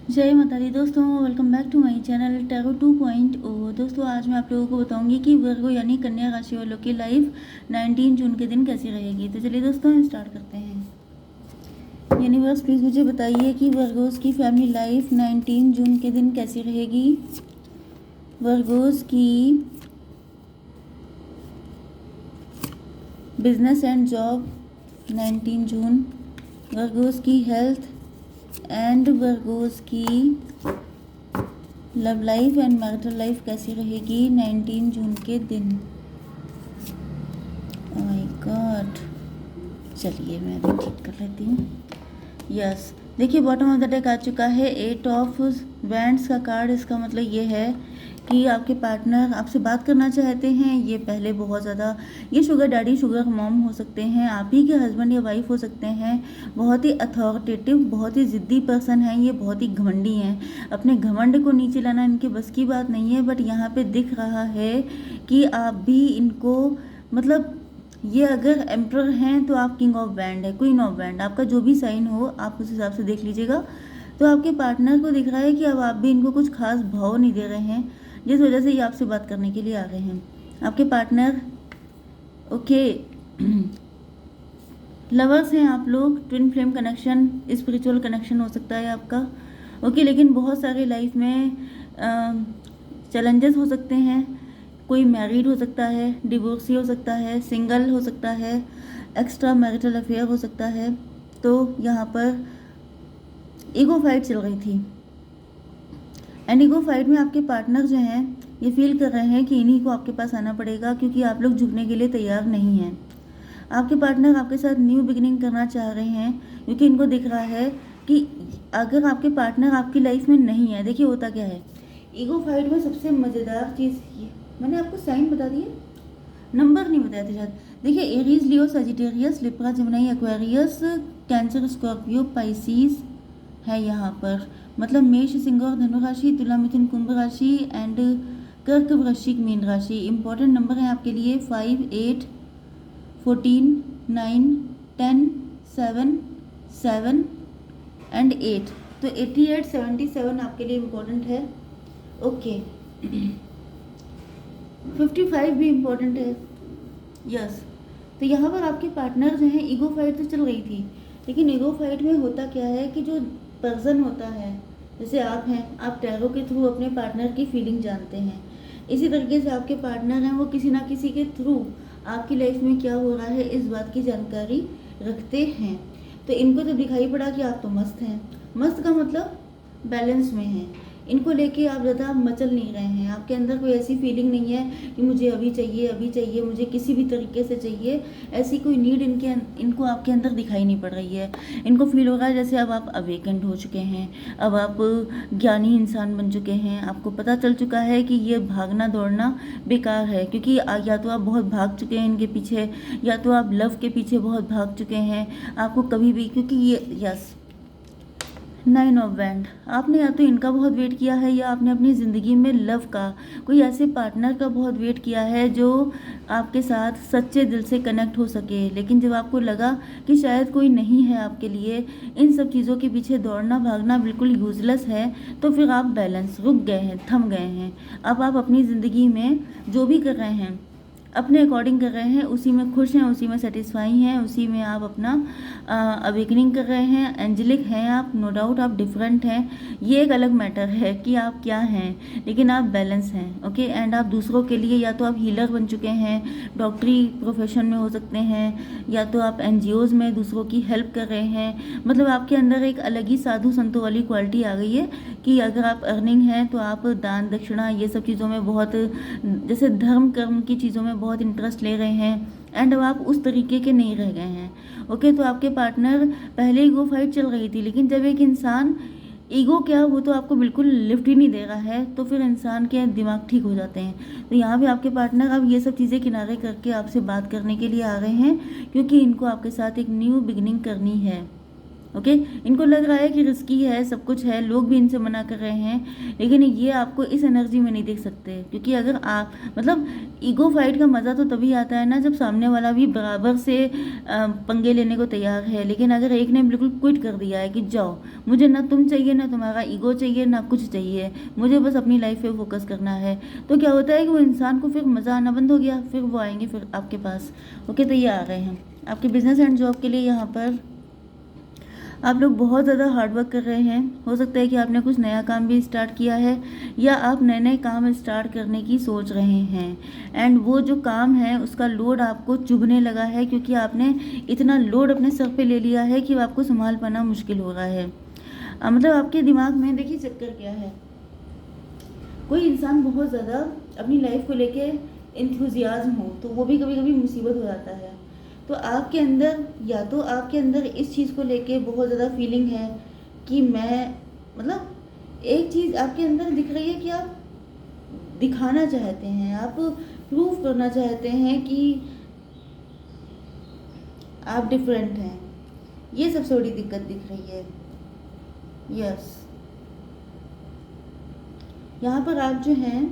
जय माता दी दोस्तों, welcome back to my channel tarot 2.0। दोस्तों आज मैं आप लोगों को बताऊंगी कि वर्गो यानी कन्या राशि वालों की लाइफ 19 जून के दिन कैसी रहेगी। तो चलिए दोस्तों हम स्टार्ट करते हैं। यूनिवर्स प्लीज़ मुझे बताइए कि वर्गोस की फैमिली लाइफ 19 जून के दिन कैसी रहेगी। वर्गोस की business and job 19 June, Virgo's की हेल्थ एंड वर्गोस की love life and marital life कैसी रहेगी 19 जून के दिन। ओह माय गॉड, चलिए मैं अभी ठीक कर लेती हूँ। यस, देखिए बॉटम ऑफ द डेक आ चुका है 8 ऑफ वैंड्स का कार्ड। इसका मतलब ये है कि आपके पार्टनर आपसे बात करना चाहते हैं। ये पहले बहुत ज़्यादा ये शुगर डैडी शुगर मॉम हो सकते हैं, आप ही के हस्बैंड या वाइफ हो सकते हैं। बहुत ही अथॉरिटेटिव, बहुत ही ज़िद्दी पर्सन हैं ये, बहुत ही घमंडी हैं। अपने घमंड को नीचे लाना इनके बस की बात नहीं है। बट यहाँ पे दिख रहा है कि आप भी इनको मतलब ये अगर एम्प्रर हैं तो आप किंग ऑफ वैंड है, क्वीन ऑफ वैंड, आपका जो भी साइन हो आप उस हिसाब से देख लीजिएगा। तो आपके पार्टनर को दिख रहा है कि अब आप भी इनको कुछ खास भाव नहीं दे रहे हैं, जिस वजह से ये आपसे बात करने के लिए आ गए हैं। आपके पार्टनर ओके लवर्स हैं आप लोग, twin flame connection, spiritual connection हो सकता है आपका। ओके, लेकिन बहुत सारे लाइफ में चैलेंजेस हो सकते हैं। कोई मैरिड हो सकता है, डिवोर्सी हो सकता है, सिंगल हो सकता है, एक्स्ट्रा मैरिटल अफेयर हो सकता है। तो यहाँ पर ईगो फाइट चल रही थी एंड ईगो फाइट में आपके पार्टनर जो हैं ये फील कर रहे हैं कि इन्हीं को आपके पास आना पड़ेगा, क्योंकि आप लोग झुकने के लिए तैयार नहीं हैं। आपके पार्टनर आपके साथ न्यू बिगिनिंग करना चाह रहे हैं, क्योंकि इनको दिख रहा है कि अगर आपके पार्टनर आपकी लाइफ में नहीं है, देखिए होता क्या है ईगो फाइट में सबसे मज़ेदार चीज़ ये, मैंने आपको साइन बता दिए, नंबर नहीं बताया था शायद। देखिए Aries, Leo, Sagittarius, Libra, Gemini, Aquarius, Cancer, Scorpio, Pisces है यहाँ पर। मतलब मेष, सिंह और धनु राशि, तुला, मिथुन, कुंभ राशि एंड कर्क, वृश्चिक, मीन राशि। इंपॉर्टेंट नंबर है आपके लिए 5, 8, 14, 9, 10, 7, 7 एंड 8। तो 88, 77 आपके लिए इम्पोर्टेंट है। ओके 55 भी इम्पोर्टेंट है। यस, तो यहाँ पर आपके पार्टनर जो है ईगो फाइट तो चल रही थी, लेकिन ईगो फाइट में होता क्या है कि जो पर्सन होता है, जैसे आप हैं, आप टैरो के थ्रू अपने पार्टनर की फीलिंग जानते हैं। इसी तरीके से आपके पार्टनर हैं, वो किसी ना किसी के थ्रू आपकी लाइफ में क्या हो रहा है इस बात की जानकारी रखते हैं। तो इनको तो दिखाई पड़ा कि आप तो मस्त हैं। मस्त का मतलब बैलेंस में हैं। इनको लेके आप ज़्यादा मचल नहीं रहे हैं। आपके अंदर कोई ऐसी फीलिंग नहीं है कि मुझे अभी चाहिए, अभी चाहिए, मुझे किसी भी तरीके से चाहिए। ऐसी कोई नीड इनको आपके अंदर दिखाई नहीं पड़ रही है। इनको फील हो रहा है जैसे अब आप अवेकेंड हो चुके हैं, अब आप ज्ञानी इंसान बन चुके हैं। आपको पता चल चुका है कि ये भागना दौड़ना बेकार है, क्योंकि या तो आप बहुत भाग चुके हैं इनके पीछे, या तो आप लव के पीछे बहुत भाग चुके हैं। आपको कभी भी, क्योंकि ये यस 9 ऑफ वैंड, आपने या तो इनका बहुत वेट किया है, या आपने अपनी ज़िंदगी में लव का, कोई ऐसे पार्टनर का बहुत वेट किया है जो आपके साथ सच्चे दिल से कनेक्ट हो सके। लेकिन जब आपको लगा कि शायद कोई नहीं है आपके लिए, इन सब चीज़ों के पीछे दौड़ना भागना बिल्कुल यूजलेस है, तो फिर आप बैलेंस रुक गए हैं, थम गए हैं। अब आप अपनी ज़िंदगी में जो भी कर रहे हैं अपने अकॉर्डिंग कर रहे हैं, उसी में खुश हैं, उसी में सेटिस्फाई हैं, उसी में आप अपना अवेकनिंग कर रहे हैं। एंजेलिक हैं आप, नो डाउट आप डिफरेंट हैं, ये एक अलग मैटर है कि आप क्या हैं, लेकिन आप बैलेंस हैं। ओके, एंड आप दूसरों के लिए या तो आप हीलर बन चुके हैं, डॉक्टरी प्रोफेशन में हो सकते हैं, या तो आप एनजीओज में दूसरों की हेल्प कर रहे हैं। मतलब आपके अंदर एक अलग ही साधु संतों वाली क्वालिटी आ गई है कि अगर आप अर्निंग हैं तो आप दान दक्षिणा ये सब चीज़ों में बहुत, जैसे धर्म कर्म की चीज़ों में बहुत इंटरेस्ट ले रहे हैं, एंड अब आप उस तरीके के नहीं रह गए हैं। ओके, तो आपके पार्टनर पहले ईगो फाइट चल रही थी, लेकिन जब एक इंसान ईगो क्या वो तो आपको बिल्कुल लिफ्ट ही नहीं दे रहा है, तो फिर इंसान के दिमाग ठीक हो जाते हैं। तो यहाँ पे आपके पार्टनर अब ये सब चीज़ें किनारे करके आपसे बात करने के लिए आ रहे हैं, क्योंकि इनको आपके साथ एक न्यू बिगिनिंग करनी है। ओके। इनको लग रहा है कि रिस्की है, सब कुछ है, लोग भी इनसे मना कर रहे हैं, लेकिन ये आपको इस एनर्जी में नहीं देख सकते, क्योंकि अगर आप मतलब ईगो फाइट का मज़ा तो तभी आता है ना जब सामने वाला भी बराबर से पंगे लेने को तैयार है। लेकिन अगर एक ने बिल्कुल क्विट कर दिया है कि जाओ, मुझे ना तुम चाहिए, ना तुम्हारा ईगो चाहिए, ना कुछ चाहिए, मुझे बस अपनी लाइफ पे फोकस करना है, तो क्या होता है कि वो इंसान को फिर मज़ा आना बंद हो गया, फिर वो आएंगे फिर आपके पास। ओके, तो ये आ रहे हैं आपके बिजनेस एंड जॉब के लिए। यहाँ पर आप लोग बहुत ज़्यादा हार्डवर्क कर रहे हैं। हो सकता है कि आपने कुछ नया काम भी स्टार्ट किया है, या आप नए नए काम स्टार्ट करने की सोच रहे हैं, एंड वो जो काम है उसका लोड आपको चुभने लगा है, क्योंकि आपने इतना लोड अपने सर पे ले लिया है कि आपको संभाल पाना मुश्किल हो रहा है। मतलब आपके दिमाग में देखिए चक्कर क्या है, कोई इंसान बहुत ज़्यादा अपनी लाइफ को लेके इंथुजियाज्म हो तो वो भी कभी कभी मुसीबत हो जाता है। तो आपके अंदर, या तो आपके अंदर इस चीज़ को लेके बहुत ज़्यादा फीलिंग है कि मैं, मतलब एक चीज़ आपके अंदर दिख रही है कि आप दिखाना चाहते हैं, आप प्रूव करना चाहते हैं कि आप डिफरेंट हैं। ये सबसे बड़ी दिक्कत दिख रही है। यस, यहाँ पर आप जो हैं,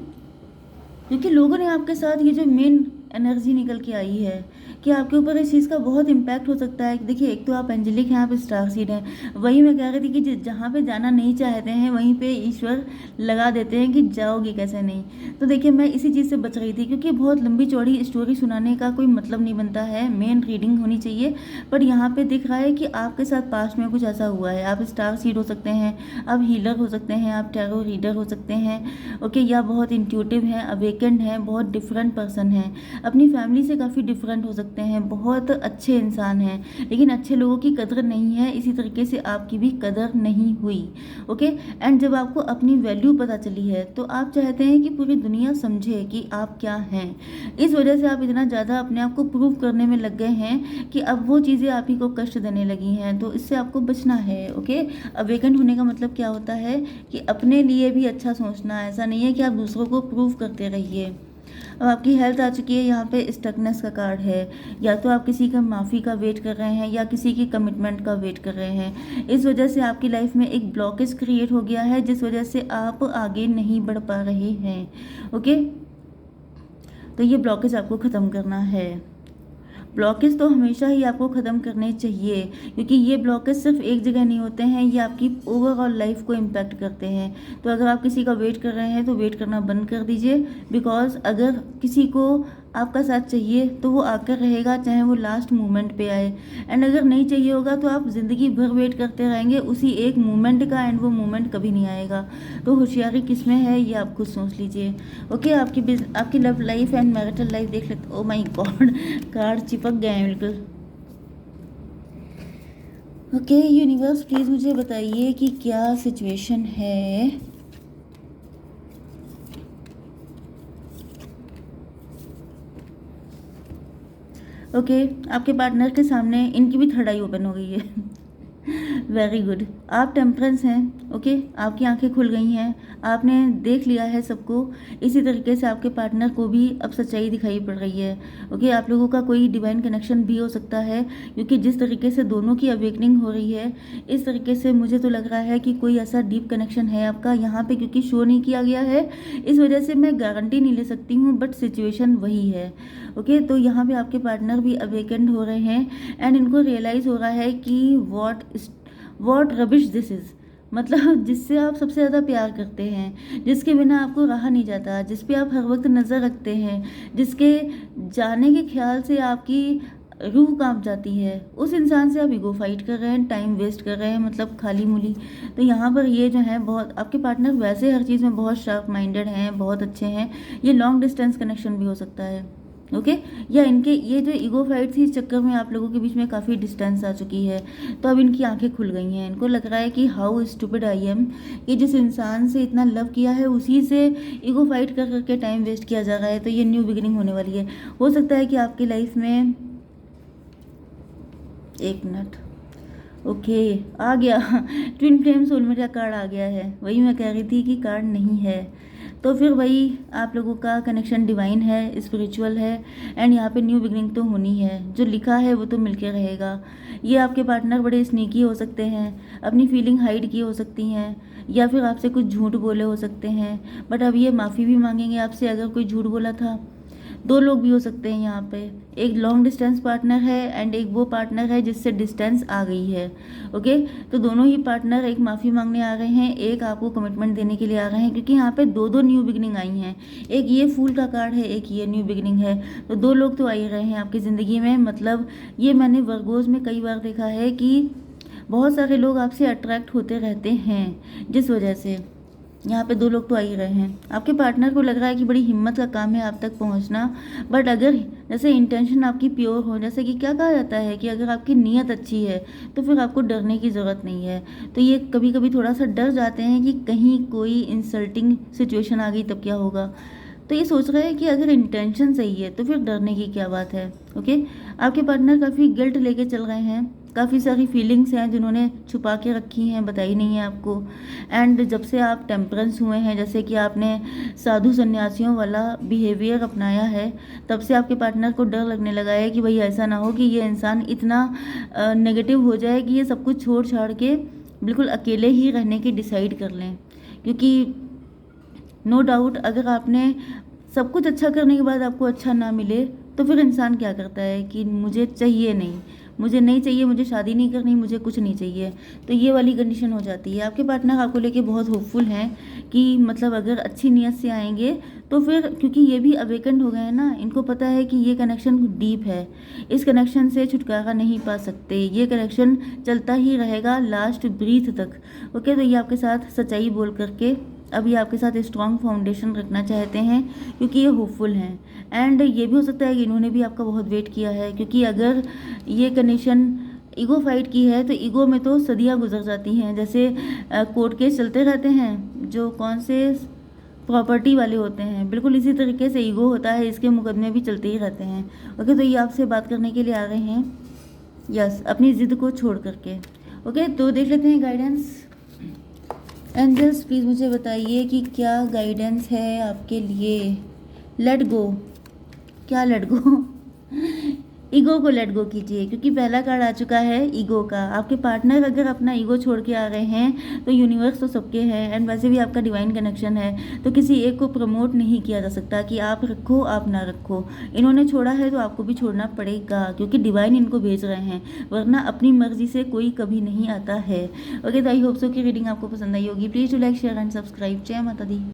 क्योंकि लोगों ने आपके साथ ये जो मेन एनर्जी निकल के आई है कि आपके ऊपर इस चीज़ का बहुत इम्पैक्ट हो सकता है। देखिए, एक तो आप एंजेलिक हैं, आप स्टार सीड हैं, वही मैं कह रही थी कि जहाँ पे जाना नहीं चाहते हैं वहीं पे ईश्वर लगा देते हैं कि जाओगे कैसे नहीं। तो देखिए, मैं इसी चीज़ से बच रही थी, क्योंकि बहुत लंबी चौड़ी स्टोरी सुनाने का कोई मतलब नहीं बनता है, मेन रीडिंग होनी चाहिए। पर यहाँ पे दिख रहा है कि आपके साथ पास्ट में कुछ ऐसा हुआ है। आप स्टार सीड हो सकते हैं, आप हीलर हो सकते हैं, आप टैरो रीडर हो सकते हैं, ओके, या बहुत इंट्यूटिव हैं, अवेकेंड हैं, बहुत डिफरेंट पर्सन हैं, अपनी फैमिली से काफ़ी डिफरेंट हो सकते हैं, बहुत अच्छे इंसान हैं, लेकिन अच्छे लोगों की कदर नहीं है, इसी तरीके से आपकी भी कदर नहीं हुई। ओके, एंड जब आपको अपनी वैल्यू पता चली है तो आप चाहते हैं कि पूरी दुनिया समझे कि आप क्या हैं। इस वजह से आप इतना ज़्यादा अपने आप को प्रूव करने में लग गए हैं कि अब वो चीज़ें आप ही को कष्ट देने लगी हैं, तो इससे आपको बचना है। ओके, अवेकन होने का मतलब क्या होता है कि अपने लिए भी अच्छा सोचना, ऐसा नहीं है कि आप दूसरों को प्रूव करते रहिए। अब आपकी हेल्थ आ चुकी है, यहाँ पे स्टकनेस का कार्ड है, या तो आप किसी का माफ़ी का वेट कर रहे हैं या किसी की कमिटमेंट का वेट कर रहे हैं। इस वजह से आपकी लाइफ में एक ब्लॉकेज क्रिएट हो गया है, जिस वजह से आप आगे नहीं बढ़ पा रहे हैं। ओके, तो ये ब्लॉकेज आपको ख़त्म करना है। ब्लॉकेज तो हमेशा ही आपको ख़त्म करने चाहिए, क्योंकि ये ब्लॉकेज सिर्फ एक जगह नहीं होते हैं, ये आपकी ओवरऑल लाइफ को इम्पैक्ट करते हैं। तो अगर आप किसी का वेट कर रहे हैं तो वेट करना बंद कर दीजिए, बिकॉज अगर किसी को आपका साथ चाहिए तो वो आकर रहेगा, चाहे वो लास्ट मोमेंट पे आए, एंड अगर नहीं चाहिए होगा तो आप ज़िंदगी भर वेट करते रहेंगे उसी एक मोमेंट का, एंड वो मोमेंट कभी नहीं आएगा। तो होशियारी किस में है ये आप खुद सोच लीजिए। ओके, आपकी love life and marital life देख लेते। ओ माय गॉड, कार्ड चिपक गए हैं बिल्कुल। ओके यूनिवर्स, प्लीज़ मुझे बताइए कि क्या सिचुएशन है। ओके, आपके पार्टनर के सामने इनकी भी थर्ड आई ओपन हो गई है। वेरी गुड, आप टेम्परेंस हैं। ओके, आपकी आंखें खुल गई हैं, आपने देख लिया है सबको। इसी तरीके से आपके पार्टनर को भी अब सच्चाई दिखाई पड़ रही है। ओके, आप लोगों का कोई डिवाइन कनेक्शन भी हो सकता है, क्योंकि जिस तरीके से दोनों की अवेकनिंग हो रही है, इस तरीके से मुझे तो लग रहा है कि कोई ऐसा डीप कनेक्शन है आपका यहाँ पे, क्योंकि शो नहीं किया गया है, इस वजह से मैं गारंटी नहीं ले सकती हूँ, बट सिचुएशन वही है। ओके, तो यहाँ पे आपके पार्टनर भी अवेकेंड हो रहे हैं, एंड इनको रियलाइज़ हो रहा है कि वॉट रबिश दिस इज़, मतलब जिससे आप सबसे ज़्यादा प्यार करते हैं, जिसके बिना आपको रहा नहीं जाता, जिस पे आप हर वक्त नज़र रखते हैं, जिसके जाने के ख्याल से आपकी रूह कांप जाती है, उस इंसान से आप ईगो फाइट कर रहे हैं, टाइम वेस्ट कर रहे हैं, मतलब खाली मूली। तो यहाँ पर ये जो है, बहुत आपके पार्टनर वैसे हर चीज़ में बहुत शार्प माइंडेड हैं, बहुत अच्छे हैं। ये लॉन्ग डिस्टेंस कनेक्शन भी हो सकता है। ओके, या इनके ये जो ईगो फाइट थी, इस चक्कर में आप लोगों के बीच में काफ़ी डिस्टेंस आ चुकी है। तो अब इनकी आंखें खुल गई हैं, इनको लग रहा है कि हाउ स्टूपिड आई एम, कि जिस इंसान से इतना लव किया है उसी से ईगो फाइट कर करके टाइम वेस्ट किया जा रहा है। तो ये न्यू बिगिनिंग होने वाली है। हो सकता है कि आपकी लाइफ में, एक मिनट, ओके आ गया ट्विन फ्लेम सोलमेट का कार्ड आ गया है। वही मैं कह रही थी कि कार्ड नहीं है। तो फिर वही आप लोगों का कनेक्शन डिवाइन है, स्पिरिचुअल है, एंड यहाँ पे न्यू बिगनिंग तो होनी है। जो लिखा है वो तो मिलके रहेगा। ये आपके पार्टनर बड़े स्नीकी हो सकते हैं, अपनी फीलिंग हाइड की हो सकती हैं, या फिर आपसे कुछ झूठ बोले हो सकते हैं, बट अब ये माफ़ी भी मांगेंगे आपसे अगर कोई झूठ बोला था। दो लोग भी हो सकते हैं यहाँ पे, एक लॉन्ग डिस्टेंस पार्टनर है एंड एक वो पार्टनर है जिससे डिस्टेंस आ गई है। ओके, तो दोनों ही पार्टनर एक माफ़ी मांगने आ रहे हैं, एक आपको कमिटमेंट देने के लिए आ रहे हैं, क्योंकि यहाँ पे दो दो न्यू बिगनिंग आई हैं। एक ये फूल का कार्ड है, एक ये न्यू बिगनिंग है। तो दो लोग तो आ ही रहे हैं आपकी ज़िंदगी में। मतलब ये मैंने वर्गोज में कई बार देखा है कि बहुत सारे लोग आपसे अट्रैक्ट होते रहते हैं, जिस वजह से यहाँ पे दो लोग तो आ ही रहे हैं। आपके पार्टनर को लग रहा है कि बड़ी हिम्मत का काम है आप तक पहुँचना, बट अगर जैसे इंटेंशन आपकी प्योर हो, जैसे कि क्या कहा जाता है कि अगर आपकी नीयत अच्छी है तो फिर आपको डरने की ज़रूरत नहीं है। तो ये कभी कभी थोड़ा सा डर जाते हैं कि कहीं कोई इंसल्टिंग सिचुएशन आ गई तब क्या होगा। तो ये सोच रहे हैं कि अगर इंटेंशन सही है तो फिर डरने की क्या बात है। ओके, आपके पार्टनर काफ़ी गिल्ट लेके चल रहे हैं, काफ़ी सारी फीलिंग्स हैं जिन्होंने छुपा के रखी हैं, बताई नहीं है आपको। एंड जब से आप टेम्परेंस हुए हैं, जैसे कि आपने साधु सन्यासियों वाला बिहेवियर अपनाया है, तब से आपके पार्टनर को डर लगने लगा है कि भाई ऐसा ना हो कि ये इंसान इतना नेगेटिव हो जाए कि ये सब कुछ छोड़ छाड़ के बिल्कुल अकेले ही रहने की डिसाइड कर लें। क्योंकि नो डाउट अगर आपने सब कुछ अच्छा करने के बाद आपको अच्छा ना मिले तो फिर इंसान क्या करता है कि मुझे चाहिए नहीं, मुझे नहीं चाहिए, मुझे शादी नहीं करनी, मुझे कुछ नहीं चाहिए। तो ये वाली कंडीशन हो जाती है। आपके पार्टनर आपको लेके बहुत होपफुल हैं कि मतलब अगर अच्छी नीयत से आएंगे तो फिर, क्योंकि ये भी अवेकन्ड हो गए हैं ना, इनको पता है कि ये कनेक्शन डीप है, इस कनेक्शन से छुटकारा नहीं पा सकते, ये कनेक्शन चलता ही रहेगा लास्ट ब्रीथ तक। ओके, तो ये आपके साथ सच्चाई बोल करके अभी आपके साथ स्ट्रॉन्ग फाउंडेशन रखना चाहते हैं, क्योंकि ये होपफुल हैं। एंड ये भी हो सकता है कि इन्होंने भी आपका बहुत वेट किया है, क्योंकि अगर ये कंडीशन ईगो फाइट की है तो ईगो में तो सदियां गुजर जाती हैं। जैसे कोर्ट केस चलते रहते हैं जो कौन से प्रॉपर्टी वाले होते हैं, बिल्कुल इसी तरीके से ईगो होता है, इसके मुकदमे भी चलते ही रहते हैं। ओके, तो ये आपसे बात करने के लिए आ रहे हैं, यस, अपनी ज़िद को छोड़ करके। ओके, तो देख लेते हैं गाइडेंस। एंजल्स प्लीज़ मुझे बताइए कि क्या गाइडेंस है आपके लिए। लेट गो, क्या लेट गो? ईगो को लेट गो कीजिए, क्योंकि पहला कार्ड आ चुका है ईगो का। आपके पार्टनर अगर अपना ईगो छोड़ के आ रहे हैं तो यूनिवर्स तो सबके हैं, एंड वैसे भी आपका डिवाइन कनेक्शन है, तो किसी एक को प्रमोट नहीं किया जा सकता कि आप रखो आप ना रखो। इन्होंने छोड़ा है तो आपको भी छोड़ना पड़ेगा, क्योंकि डिवाइन इनको भेज रहे हैं, वरना अपनी मर्जी से कोई कभी नहीं आता है। ओके, तो आई होप सो कि रीडिंग आपको पसंद आई होगी। Please to like share and subscribe. जय माता दी।